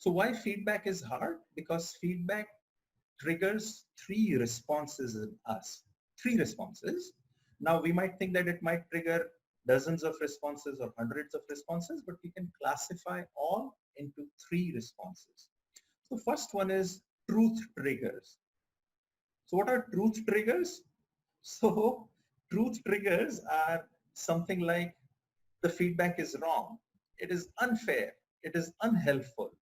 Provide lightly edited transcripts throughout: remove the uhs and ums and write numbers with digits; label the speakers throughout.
Speaker 1: So why feedback is hard? Because feedback triggers three responses in us. Three responses. Now we might think that it might trigger dozens of responses or hundreds of responses, but we can classify all into three responses. So first one is truth triggers. So what are truth triggers? So truth triggers are something like the feedback is wrong. It is unfair. It is unhelpful.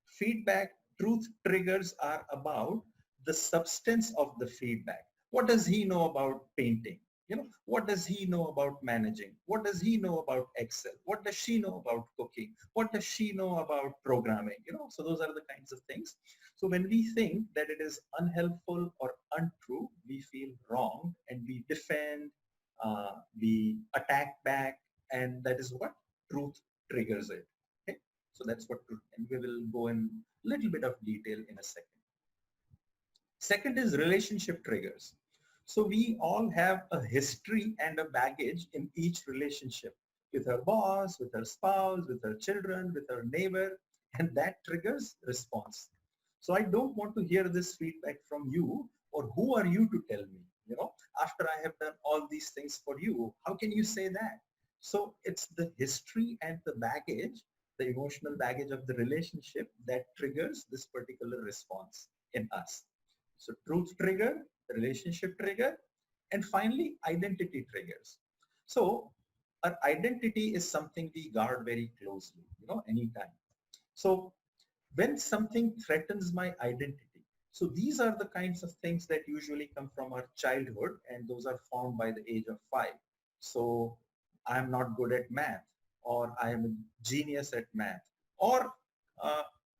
Speaker 1: Feedback truth triggers are about the substance of the feedback. What does he know about painting? What does he know about managing? What does he know about Excel? What does she know about cooking? What does she know about programming? So those are the kinds of things. So when we think that it is unhelpful or untrue, we feel wrong and we defend, we attack back, and that is what truth triggers it. Okay? So that's what truth, and we will go in a little bit of detail in a second. Second is relationship triggers. So we all have a history and a baggage in each relationship with our boss, with our spouse, with our children, with our neighbor, and that triggers response. So I don't want to hear this feedback from you, or who are you to tell me, after I have done all these things for you, how can you say that? So it's the history and the baggage, the emotional baggage of the relationship that triggers this particular response in us. So truth trigger, relationship trigger, and finally identity triggers. So our identity is something we guard very closely, anytime. So when something threatens my identity, so these are the kinds of things that usually come from our childhood, and those are formed by the age of 5. So I'm not good at math, or I am a genius at math, or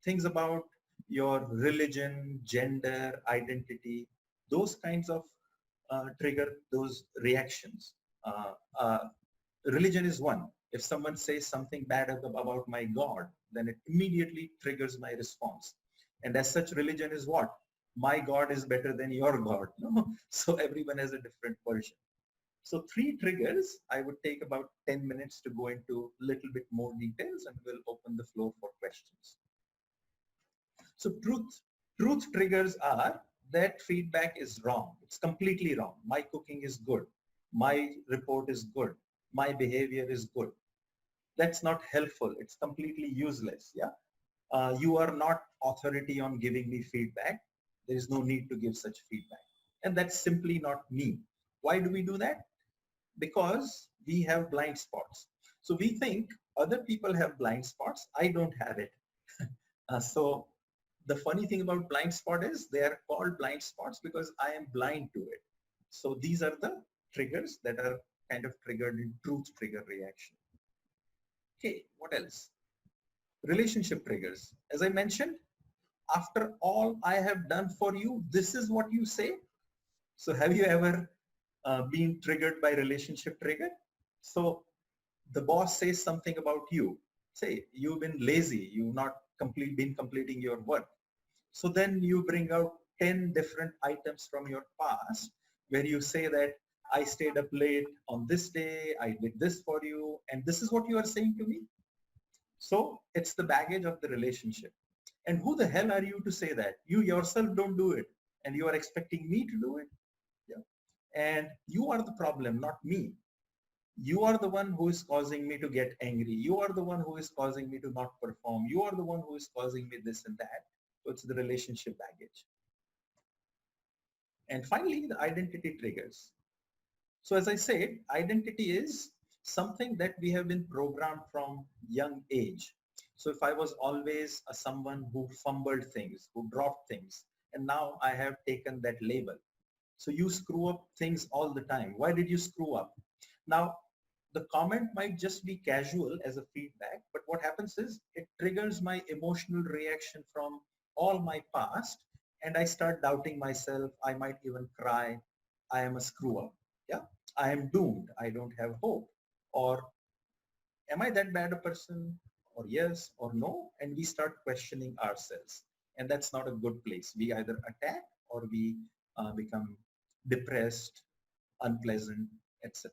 Speaker 1: things about your religion, gender, identity, those kinds of trigger those reactions. Uh, uh, Religion is one. If someone says something bad about my God, then it immediately triggers my response. And as such, religion is what? My God is better than your God. No? So everyone has a different version. So three triggers. I would take about 10 minutes to go into a little bit more details, and we'll open the floor for questions. So truth triggers are that feedback is wrong. It's completely wrong. My cooking is good. My report is good. My behavior is good. That's not helpful. It's completely useless. Yeah. You are not authority on giving me feedback. There is no need to give such feedback. And that's simply not me. Why do we do that? Because we have blind spots. So we think other people have blind spots. I don't have it. So the funny thing about blind spot is they are called blind spots because I am blind to it. So these are the triggers that are kind of triggered in truth trigger reaction. Okay, what else? Relationship triggers. As I mentioned, after all I have done for you, this is what you say. So have you ever been triggered by relationship trigger? So the boss says something about you. Say you've been lazy, you've not been completing your work. So then you bring out 10 different items from your past where you say that I stayed up late on this day, I did this for you, and this is what you are saying to me. So it's the baggage of the relationship. And who the hell are you to say that? You yourself don't do it, and you are expecting me to do it? Yeah. And you are the problem, not me. You are the one who is causing me to get angry. You are the one who is causing me to not perform. You are the one who is causing me this and that. So it's the relationship baggage. And finally, the identity triggers. So as I said, identity is something that we have been programmed from young age. So if I was always someone who fumbled things, who dropped things, and now I have taken that label. So you screw up things all the time. Why did you screw up? Now, the comment might just be casual as a feedback, but what happens is it triggers my emotional reaction from all my past, and I start doubting myself. I might even cry. I am a screw up. Yeah, I am doomed. I don't have hope. Or am I that bad a person? Or yes or no? And we start questioning ourselves. And that's not a good place. We either attack or we become depressed, unpleasant, etc.